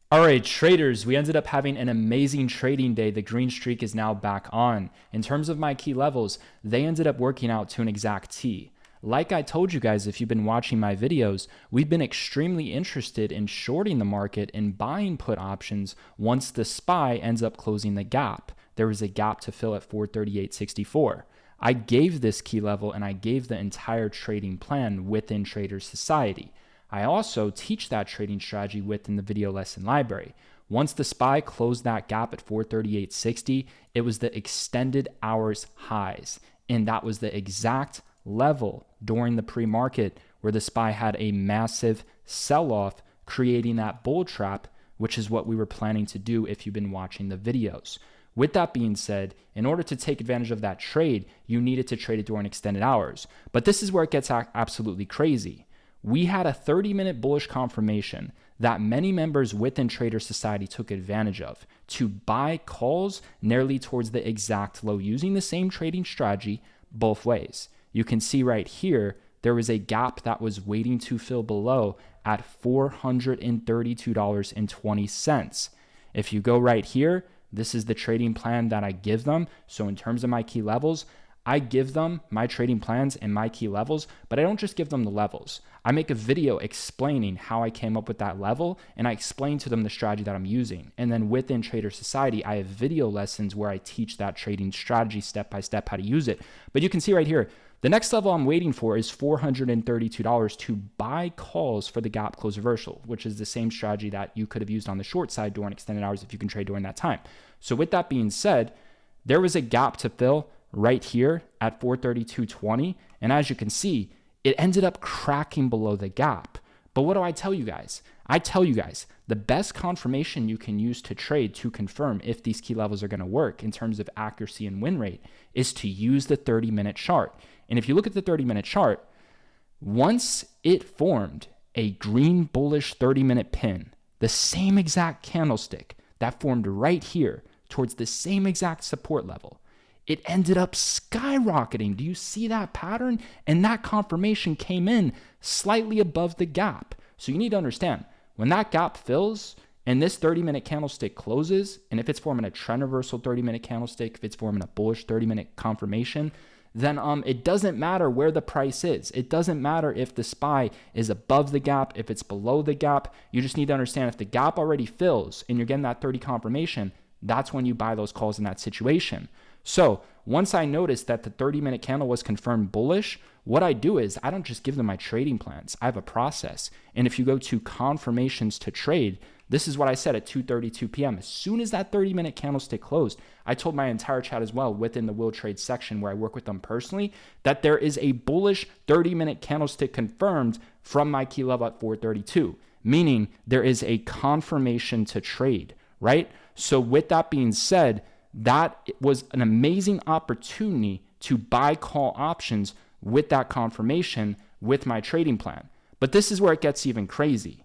All right, traders, we ended up having an amazing trading day. The green streak is now back on. In terms of my key levels, they ended up working out to an exact T. Like I told you guys, if you've been watching my videos, we've been extremely interested in shorting the market and buying put options once the SPY ends up closing the gap. There was a gap to fill at 438.64. I gave this key level and I gave the entire trading plan within Trader Society. I also teach that trading strategy within the video lesson library. Once the SPY closed that gap at 438.60, it was the extended hours highs. And that was the exact level during the pre-market where the SPY had a massive sell-off, creating that bull trap, which is what we were planning to do if you've been watching the videos. With that being said, in order to take advantage of that trade, you needed to trade it during extended hours. But this is where it gets absolutely crazy. We had a 30-minute bullish confirmation that many members within Trader Society took advantage of to buy calls nearly towards the exact low using the same trading strategy both ways. You can see right here, there was a gap that was waiting to fill below at $432.20. If you go right here, this is the trading plan that I give them. So in terms of my key levels, I give them my trading plans and my key levels, but I don't just give them the levels. I make a video explaining how I came up with that level, and I explain to them the strategy that I'm using. And then within Trader Society, I have video lessons where I teach that trading strategy step by step how to use it. But you can see right here, the next level I'm waiting for is $432 to buy calls for the gap close reversal, which is the same strategy that you could have used on the short side during extended hours if you can trade during that time. So with that being said, there was a gap to fill right here at 432.20. And as you can see, it ended up cracking below the gap. But what do I tell you guys? I tell you guys, the best confirmation you can use to trade to confirm if these key levels are going to work in terms of accuracy and win rate is to use the 30-minute chart. And if you look at the 30-minute chart, once it formed a green bullish 30-minute pin, the same exact candlestick that formed right here towards the same exact support level, it ended up skyrocketing. Do you see that pattern? And that confirmation came in slightly above the gap. So you need to understand, when that gap fills and this 30-minute candlestick closes, and if it's forming a trend reversal 30-minute candlestick, if it's forming a bullish 30-minute confirmation, then it doesn't matter where the price is. It doesn't matter if the SPY is above the gap, if it's below the gap. You just need to understand if the gap already fills and you're getting that 30 confirmation, that's when you buy those calls in that situation. So once I noticed that the 30-minute candle was confirmed bullish, what I do is I don't just give them my trading plans. I have a process. And if you go to confirmations to trade, this is what I said at 2:32 p.m. As soon as that 30-minute candlestick closed, I told my entire chat as well within the Will Trade section where I work with them personally that there is a bullish 30-minute candlestick confirmed from my key level at 432, meaning there is a confirmation to trade, right? So with that being said, that was an amazing opportunity to buy call options with that confirmation with my trading plan. But this is where it gets even crazy.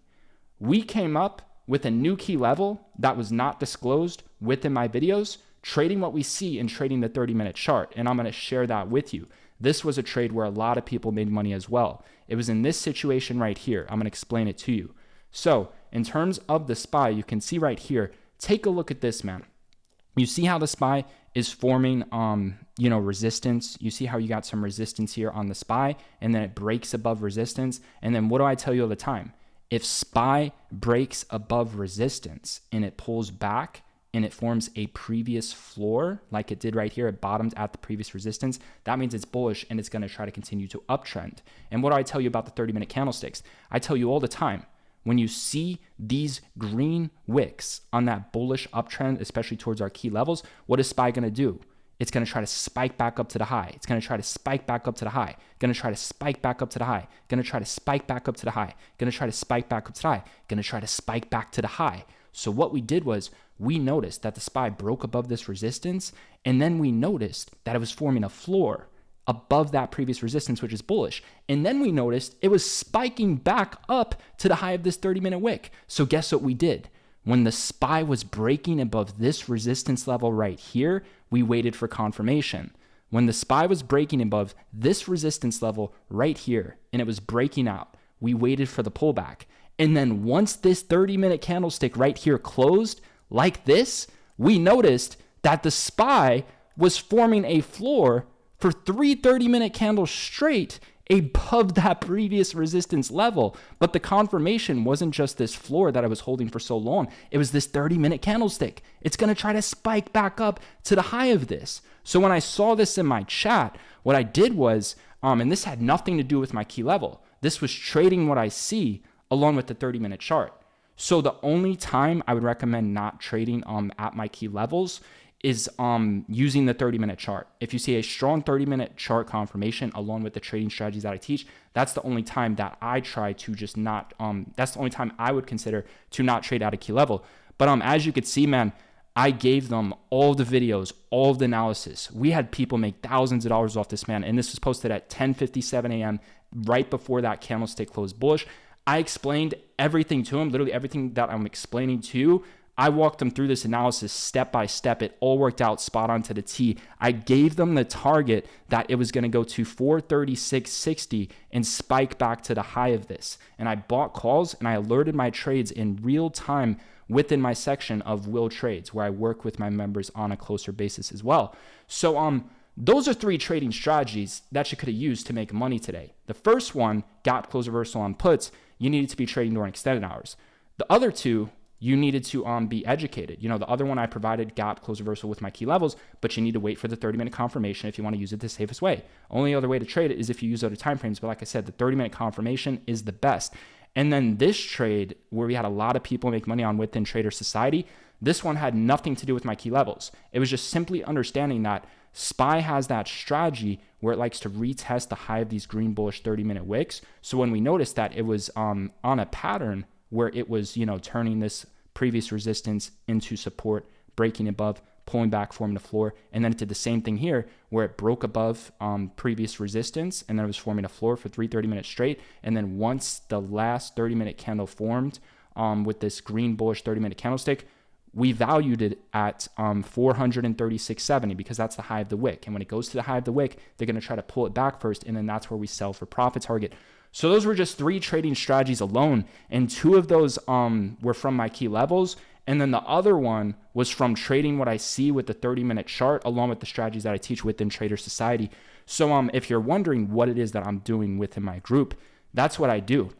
We came up with a new key level that was not disclosed within my videos, trading what we see in trading the 30-minute chart. And I'm going to share that with you. This was a trade where a lot of people made money as well. It was in this situation right here. I'm going to explain it to you. So in terms of the SPY, you can see right here, take a look at this, man. You see how the SPY is forming, resistance. You see how you got some resistance here on the SPY, and then it breaks above resistance. And then what do I tell you all the time? If SPY breaks above resistance and it pulls back and it forms a previous floor, like it did right here, it bottomed at the previous resistance, that means it's bullish and it's going to try to continue to uptrend. And what do I tell you about the 30-minute candlesticks? I tell you all the time, when you see these green wicks on that bullish uptrend, especially towards our key levels, what is SPY going to do? It's going to try to spike back up to the high. It's going to try to spike back up to the high. Going to try to spike back up to the high. Going to try to spike back up to the high. Going to try to spike back up to the high. Going to try to spike back to the high. So what we did was we noticed that the SPY broke above this resistance, and then we noticed that it was forming a floor above that previous resistance, which is bullish. And then we noticed it was spiking back up to the high of this 30-minute wick. So guess what we did? When the SPY was breaking above this resistance level right here, we waited for confirmation. When the SPY was breaking above this resistance level right here and it was breaking out, we waited for the pullback. And then once this 30-minute candlestick right here closed like this, we noticed that the SPY was forming a floor for 3 30-minute candles straight above that previous resistance level. But the confirmation wasn't just this floor that I was holding for so long. It was this 30-minute candlestick. It's going to try to spike back up to the high of this. So when I saw this in my chat, what I did was, and this had nothing to do with my key level. This was trading what I see along with the 30-minute chart. So the only time I would recommend not trading at my key levels is using the 30-minute chart. If you see a strong 30-minute chart confirmation along with the trading strategies that I teach, that's the only time that I try to just not, that's the only time I would consider to not trade at a key level. But as you could see, man, I gave them all the videos, all the analysis. We had people make thousands of dollars off this, man. And this was posted at 10:57 a.m. right before that candlestick closed bullish. I explained everything to them, literally everything that I'm explaining to you. I walked them through this analysis step by step. It all worked out spot on to the T. I gave them the target that it was going to go to 436.60 and spike back to the high of this. And I bought calls and I alerted my trades in real time within my section of Will Trades, where I work with my members on a closer basis as well. So those are 3 trading strategies that you could have used to make money today. The first one, gap close reversal on puts, you needed to be trading during extended hours. The other 2, you needed to be educated. The other one I provided gap close reversal with my key levels, but you need to wait for the 30-minute confirmation if you want to use it the safest way. Only other way to trade it is if you use other time frames. But like I said, the 30-minute confirmation is the best. And then this trade, where we had a lot of people make money on within Trader Society, this one had nothing to do with my key levels. It was just simply understanding that SPY has that strategy where it likes to retest the high of these green bullish 30-minute wicks. So when we noticed that it was on a pattern where it was, turning this previous resistance into support, breaking above, pulling back, forming a floor. And then it did the same thing here where it broke above previous resistance, and then it was forming a floor for 3 30-minutes straight. And then once the last 30-minute candle formed with this green bullish 30-minute candlestick, we valued it at 436.70 because that's the high of the wick. And when it goes to the high of the wick, they're going to try to pull it back first, and then that's where we sell for profit target. So those were just 3 trading strategies alone, and 2 of those were from my key levels, and then the other one was from trading what I see with the 30-minute chart along with the strategies that I teach within Trader Society. So if you're wondering what it is that I'm doing within my group, that's what I do.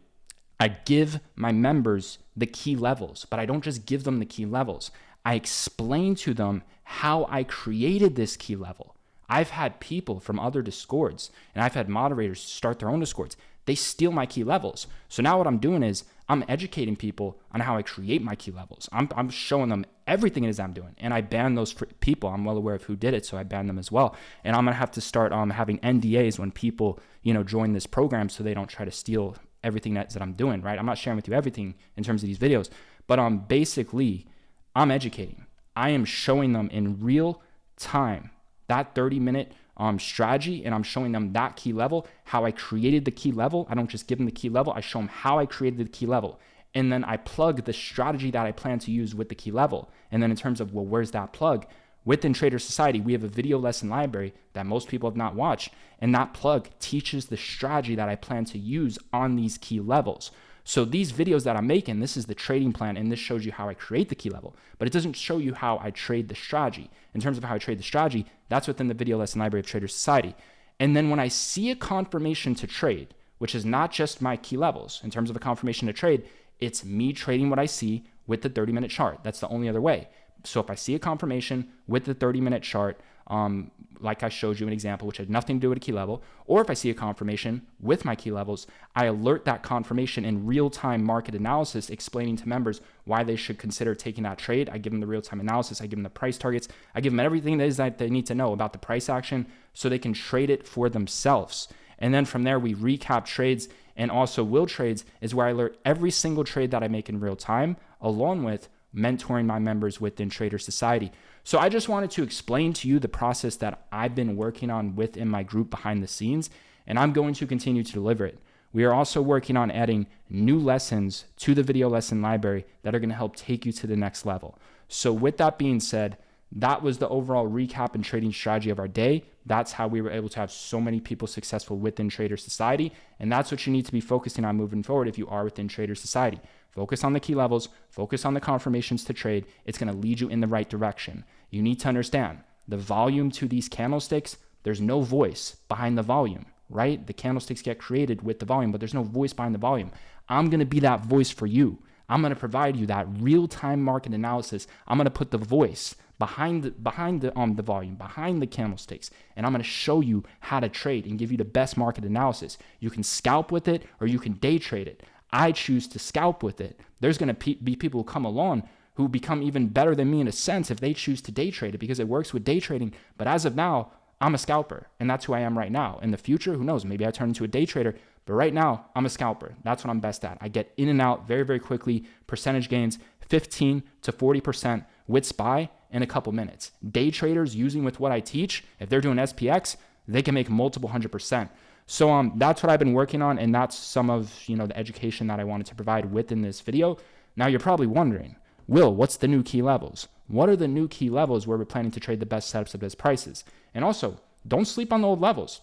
I give my members the key levels, but I don't just give them the key levels. I explain to them how I created this key level. I've had people from other Discords, and I've had moderators start their own Discords. They steal my key levels. So now what I'm doing is I'm educating people on how I create my key levels. I'm showing them everything it is I'm doing. And I ban those people. I'm well aware of who did it, so I ban them as well. And I'm going to have to start having NDAs when people, join this program so they don't try to steal everything that I'm doing, right? I'm not sharing with you everything in terms of these videos, but basically I'm educating. I am showing them in real time that 30-minute strategy, and I'm showing them that key level, how I created the key level. I don't just give them the key level. I show them how I created the key level. And then I plug the strategy that I plan to use with the key level. And then in terms of, where's that plug? Within Trader Society, we have a video lesson library that most people have not watched. And that plug teaches the strategy that I plan to use on these key levels. So these videos that I'm making, this is the trading plan, and this shows you how I create the key level, but it doesn't show you how I trade the strategy. In terms of how I trade the strategy, that's within the video lesson library of Trader Society. And then when I see a confirmation to trade, which is not just my key levels, in terms of a confirmation to trade, it's me trading what I see with the 30-minute chart. That's the only other way. So if I see a confirmation with the 30-minute chart, like I showed you an example, which had nothing to do with a key level, or if I see a confirmation with my key levels, I alert that confirmation in real-time market analysis, explaining to members why they should consider taking that trade. I give them the real-time analysis. I give them the price targets. I give them everything that is that they need to know about the price action so they can trade it for themselves. And then from there, we recap trades, and also Will Trades is where I alert every single trade that I make in real time, along with mentoring my members within Trader Society. So I just wanted to explain to you the process that I've been working on within my group behind the scenes, and I'm going to continue to deliver it. We are also working on adding new lessons to the video lesson library that are going to help take you to the next level. So with that being said, that was the overall recap and trading strategy of our day. That's how we were able to have so many people successful within Trader Society. And that's what you need to be focusing on moving forward if you are within Trader Society. Focus on the key levels, focus on the confirmations to trade. It's going to lead you in the right direction. You need to understand the volume to these candlesticks. There's no voice behind the volume, right? The candlesticks get created with the volume, but there's no voice behind the volume. I'm going to be that voice for you. I'm going to provide you that real-time market analysis. I'm going to put the voice behind the volume, behind the candlesticks, and I'm going to show you how to trade and give you the best market analysis. You can scalp with it or you can day trade it. I choose to scalp with it. There's going to be people who come along who become even better than me in a sense if they choose to day trade it because it works with day trading. But as of now, I'm a scalper, and that's who I am right now. In the future, who knows? Maybe I turn into a day trader, but right now, I'm a scalper. That's what I'm best at. I get in and out very, very quickly. Percentage gains, 15 to 40% with SPY in a couple minutes. Day traders using with what I teach, if they're doing SPX, they can make multiple 100%. So that's what I've been working on, and that's some of the education that I wanted to provide within this video. Now you're probably wondering, Will, what's the new key levels? What are the new key levels where we're planning to trade the best setups of best prices? And also, don't sleep on the old levels.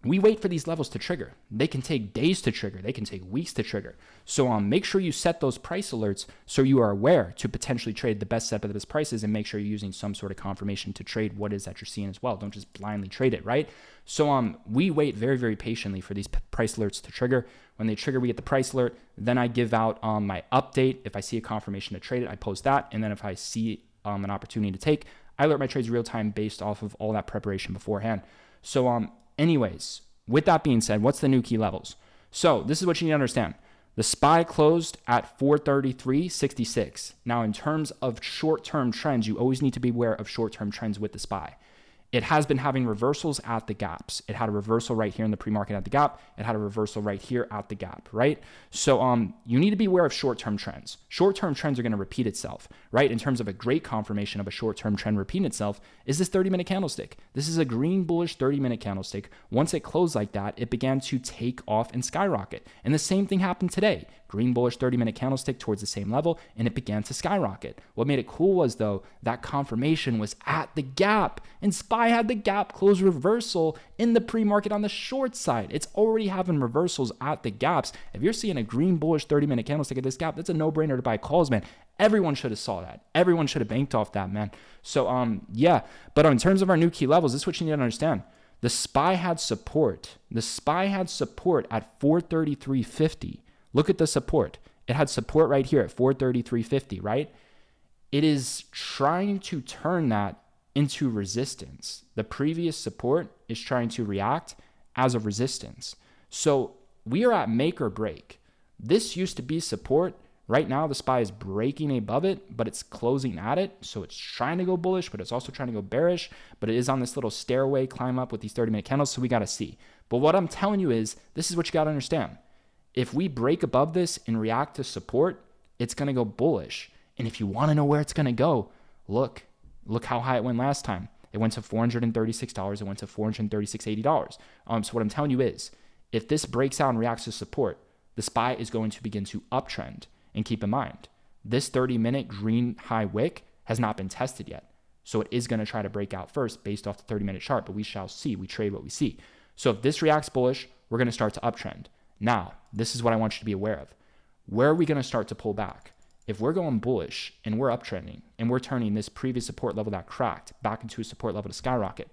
We wait for these levels to trigger. They can take days to trigger. They can take weeks to trigger. So make sure you set those price alerts so you are aware to potentially trade the best setup of the best prices, and make sure you're using some sort of confirmation to trade what it is that you're seeing as well. Don't just blindly trade it, right? So we wait very, very patiently for these price alerts to trigger. When they trigger, we get the price alert. Then I give out my update. If I see a confirmation to trade it, I post that. And then if I see an opportunity to take, I alert my trades real time based off of all that preparation beforehand. So anyways, with that being said, what's the new key levels? So this is what you need to understand. The SPY closed at 433.66. Now, in terms of short-term trends, you always need to be aware of short-term trends with the SPY. It has been having reversals at the gaps. It had a reversal right here in the pre-market at the gap. It had a reversal right here at the gap, right? So you need to be aware of short-term trends. Short-term trends are going to repeat itself, right? In terms of a great confirmation of a short-term trend repeating itself is this 30-minute candlestick. This is a green bullish 30-minute candlestick. Once it closed like that, it began to take off and skyrocket. And the same thing happened today. Green bullish 30-minute candlestick towards the same level, and it began to skyrocket. What made it cool was, though, that confirmation was at the gap, and SPY had the gap close reversal in the pre-market on the short side. It's already having reversals at the gaps. If you're seeing a green bullish 30-minute candlestick at this gap, that's a no-brainer to buy calls, man. Everyone should have saw that. Everyone should have banked off that, man. So yeah, but in terms of our new key levels, this is what you need to understand. The SPY had support. The SPY had support at 433.50. Look at the support. It had support right here at 433.50, right? It is trying to turn that into resistance. The previous support is trying to react as a resistance. So we are at make or break. This used to be support. Right now, the SPY is breaking above it, but it's closing at it. So it's trying to go bullish, but it's also trying to go bearish. But it is on this little stairway climb up with these 30-minute candles. So we got to see. But what I'm telling you is, this is what you got to understand. If we break above this and react to support, it's going to go bullish. And if you want to know where it's going to go, look how high it went last time. It went to $436. It went to $436.80. So what I'm telling you is, if this breaks out and reacts to support, the SPY is going to begin to uptrend. And keep in mind, this 30-minute green high wick has not been tested yet. So it is going to try to break out first based off the 30-minute chart, but we shall see. We trade what we see. So if this reacts bullish, we're going to start to uptrend. Now, this is what I want you to be aware of. Where are we going to start to pull back? If we're going bullish and we're uptrending and we're turning this previous support level that cracked back into a support level to skyrocket,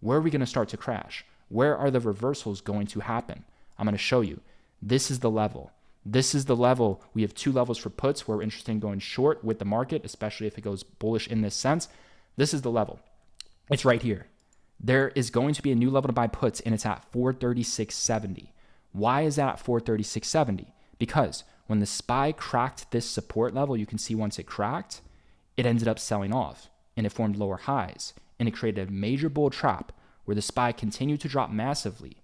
where are we going to start to crash? Where are the reversals going to happen? I'm going to show you. This is the level. This is the level. We have two levels for puts where we're interested in going short with the market, especially if it goes bullish in this sense. This is the level. It's right here. There is going to be a new level to buy puts, and it's at 436.70. Why is that at 436.70? Because when the SPY cracked this support level, you can see once it cracked, it ended up selling off, and it formed lower highs, and it created a major bull trap where the SPY continued to drop massively.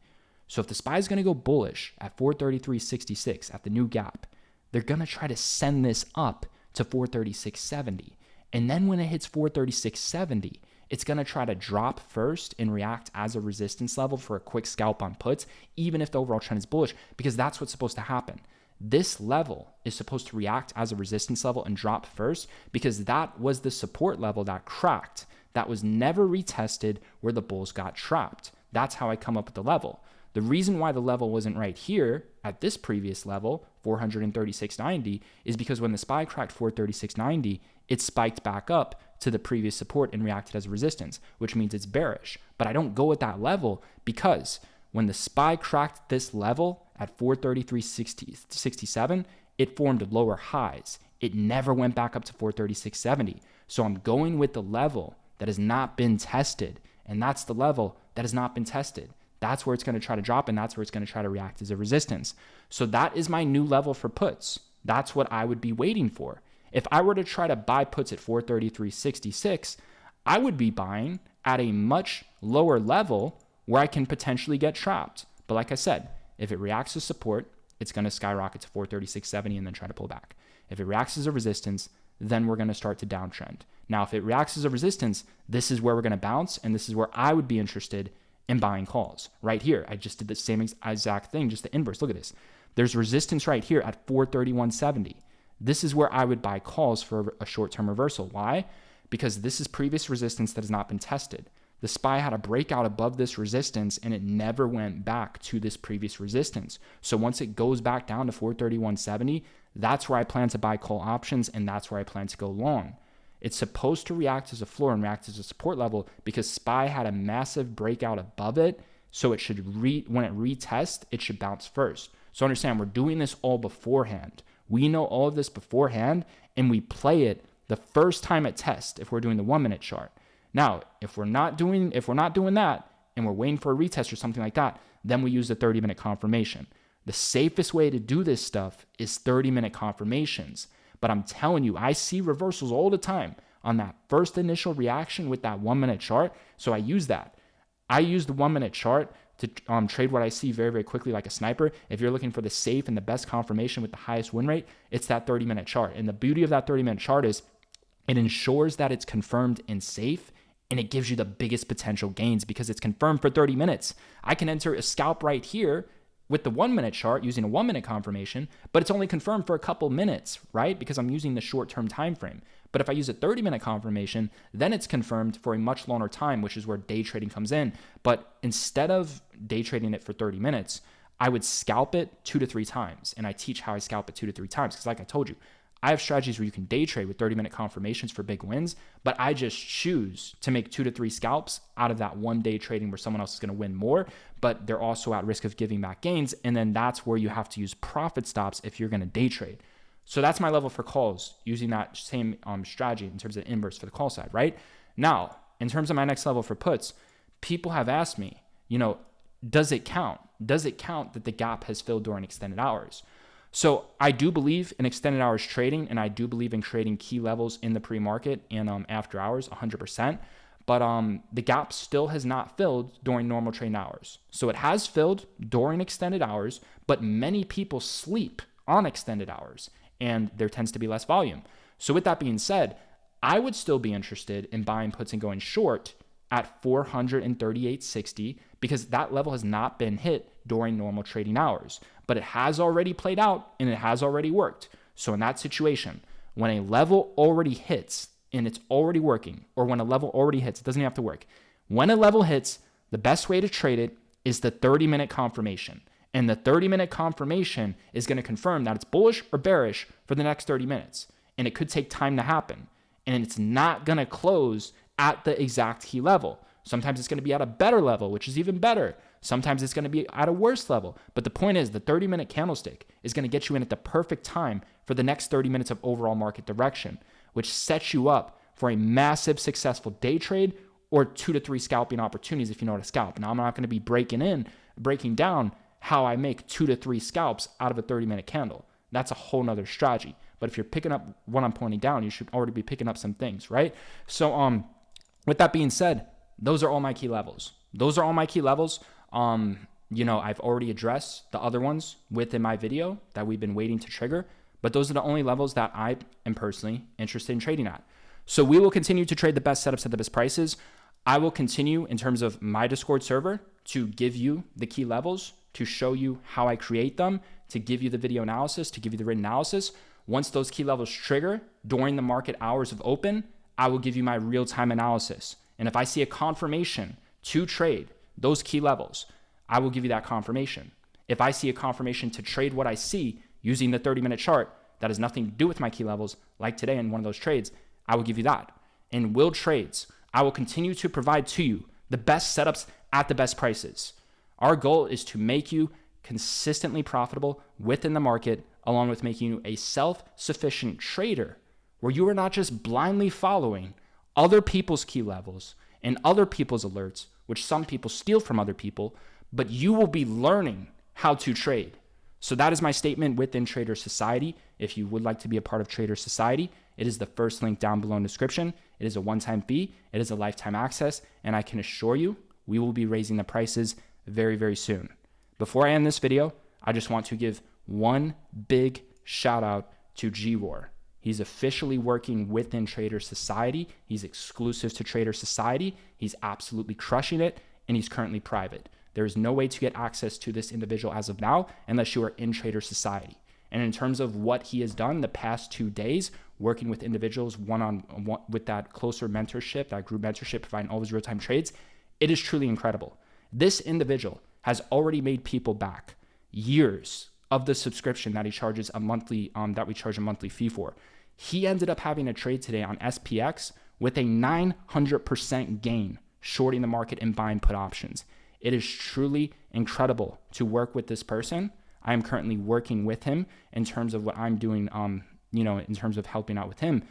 So if the SPY is going to go bullish at 433.66 at the new gap, they're going to try to send this up to 436.70. And then when it hits 436.70, it's going to try to drop first and react as a resistance level for a quick scalp on puts, even if the overall trend is bullish, because that's what's supposed to happen. this level is supposed to react as a resistance level and drop first because that was the support level that cracked. That was never retested where the bulls got trapped. That's how I come up with the level. The reason why the level wasn't right here at this previous level, 436.90, is because when the SPY cracked 436.90, it spiked back up to the previous support and reacted as a resistance, which means it's bearish. But I don't go at that level because when the SPY cracked this level at 433.67, it formed lower highs. It never went back up to 436.70. So I'm going with the level that has not been tested, and that's the level that has not been tested. That's where it's going to try to drop, and that's where it's going to try to react as a resistance. So that is my new level for puts. That's what I would be waiting for. If I were to try to buy puts at 433.66, I would be buying at a much lower level where I can potentially get trapped. But like I said, if it reacts to support, it's going to skyrocket to 436.70 and then try to pull back. If it reacts as a resistance, then we're going to start to downtrend. Now, if it reacts as a resistance, this is where we're going to bounce, and this is where I would be interested in buying calls. Right here, I just did the same exact thing, just the inverse. Look at this. There's resistance right here at 431.70. This is where I would buy calls for a short-term reversal. Why? Because this is previous resistance that has not been tested. The SPY had a breakout above this resistance and it never went back to this previous resistance. So once it goes back down to 431.70, that's where I plan to buy call options, and that's where I plan to go long. It's supposed to react as a floor and react as a support level because SPY had a massive breakout above it. So it should when it retests, it should bounce first. So understand, we're doing this all beforehand. We know all of this beforehand, and we play it the first time it tests if we're doing the 1 minute chart. Now, if we're not doing that and we're waiting for a retest or something like that, then we use the 30-minute confirmation. The safest way to do this stuff is 30-minute confirmations. But I'm telling you, I see reversals all the time on that first initial reaction with that 1 minute chart. So I use that. I use the 1 minute chart to trade what I see very, very quickly like a sniper. If you're looking for the safe and the best confirmation with the highest win rate, it's that 30-minute chart. And the beauty of that 30-minute chart is it ensures that it's confirmed and safe, and it gives you the biggest potential gains because it's confirmed for 30 minutes. I can enter a scalp right here with the 1 minute chart using a 1 minute confirmation, but it's only confirmed for a couple minutes, right? Because I'm using the short-term time frame. But if I use a 30-minute confirmation, then it's confirmed for a much longer time, which is where day trading comes in. But instead of day trading it for 30 minutes, I would scalp it 2 to 3 times. And I teach how I scalp it 2 to 3 times. Because like I told you, I have strategies where you can day trade with 30-minute confirmations for big wins, but I just choose to make 2 to 3 scalps out of that one day trading where someone else is going to win more, but they're also at risk of giving back gains. And then that's where you have to use profit stops if you're going to day trade. So that's my level for calls using that same strategy in terms of inverse for the call side, right? Now, in terms of my next level for puts, people have asked me, does it count? Does it count that the gap has filled during extended hours? So I do believe in extended hours trading, and I do believe in creating key levels in the pre-market and after hours 100%. But the gap still has not filled during normal trading hours. So it has filled during extended hours, but many people sleep on extended hours, and there tends to be less volume. So with that being said, I would still be interested in buying puts and going short at 438.60 because that level has not been hit during normal trading hours, but it has already played out and it has already worked. So in that situation, when a level already hits and it's already working, or when a level already hits, it doesn't have to work. When a level hits, the best way to trade it is the 30-minute confirmation. And the 30-minute confirmation is going to confirm that it's bullish or bearish for the next 30 minutes. And it could take time to happen. And it's not going to close at the exact key level. Sometimes it's going to be at a better level, which is even better. Sometimes it's going to be at a worse level. But the point is, the 30-minute candlestick is going to get you in at the perfect time for the next 30 minutes of overall market direction, which sets you up for a massive successful day trade or 2 to 3 scalping opportunities if you know how to scalp. Now, I'm not going to be breaking down how I make 2 to 3 scalps out of a 30-minute candle. That's a whole nother strategy. But if you're picking up what I'm pointing down, you should already be picking up some things, right? So with that being said, those are all my key levels. I've already addressed the other ones within my video that we've been waiting to trigger, but those are the only levels that I am personally interested in trading at. So we will continue to trade the best setups at the best prices. I will continue in terms of my Discord server to give you the key levels, to show you how I create them, to give you the video analysis, to give you the written analysis. Once those key levels trigger during the market hours of open, I will give you my real-time analysis. And if I see a confirmation to trade those key levels, I will give you that confirmation. If I see a confirmation to trade what I see using the 30-minute chart that has nothing to do with my key levels, like today in one of those trades, I will give you that. In Will Trades, I will continue to provide to you the best setups at the best prices. Our goal is to make you consistently profitable within the market, along with making you a self-sufficient trader where you are not just blindly following other people's key levels and other people's alerts, which some people steal from other people, but you will be learning how to trade. So that is my statement within Trader Society. If you would like to be a part of Trader Society, it is the first link down below in the description. It is a one-time fee. It is a lifetime access. And I can assure you, we will be raising the prices very, very soon. Before I end this video, I just want to give one big shout out to G-Roar. He's officially working within Trader Society. He's exclusive to Trader Society. He's absolutely crushing it, and he's currently private. There is no way to get access to this individual as of now unless you are in Trader Society. And in terms of what he has done the past 2 days, working with individuals one-on-one with that closer mentorship, that group mentorship, providing all those real-time trades, it is truly incredible. This individual has already made people back years of the subscription that he charges a monthly, that we charge a monthly fee for. He ended up having a trade today on SPX with a 900% gain, shorting the market and buying put options. It is truly incredible to work with this person. I am currently working with him in terms of what I'm doing, in terms of helping out with him.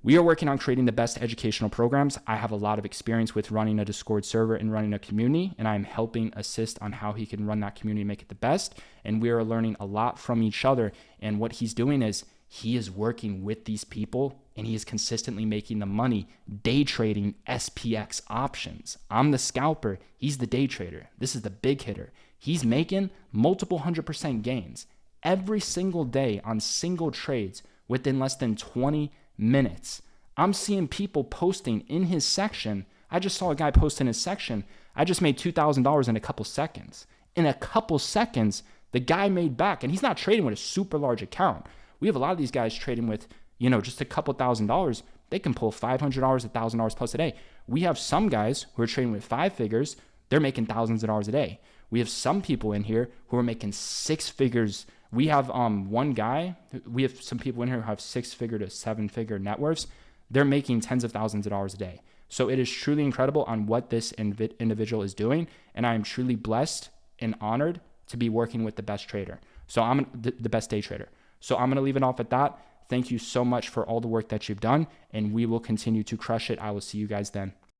We are working on creating the best educational programs. I have a lot of experience with running a Discord server and running a community, and I'm helping assist on how he can run that community and make it the best. And we are learning a lot from each other. And what he's doing is he is working with these people, and he is consistently making the money day trading SPX options. I'm the scalper. He's the day trader. This is the big hitter. He's making multiple 100% gains every single day on single trades within less than 20 minutes. I'm seeing people posting in his section. I just saw a guy post in his section. I just made $2,000 in a couple seconds. In a couple seconds, the guy made back, and he's not trading with a super large account. We have a lot of these guys trading with, just a couple $1,000s. They can pull $500, $1,000 plus a day. We have some guys who are trading with 5 figures. They're making thousands of dollars a day. We have some people in here who are making 6 figures. We have we have some people in here who have 6-figure to 7-figure net worths. They're making tens of thousands of dollars a day. So it is truly incredible on what this individual is doing. And I am truly blessed and honored to be working with the best trader. So I'm the best day trader. So I'm going to leave it off at that. Thank you so much for all the work that you've done, and we will continue to crush it. I will see you guys then.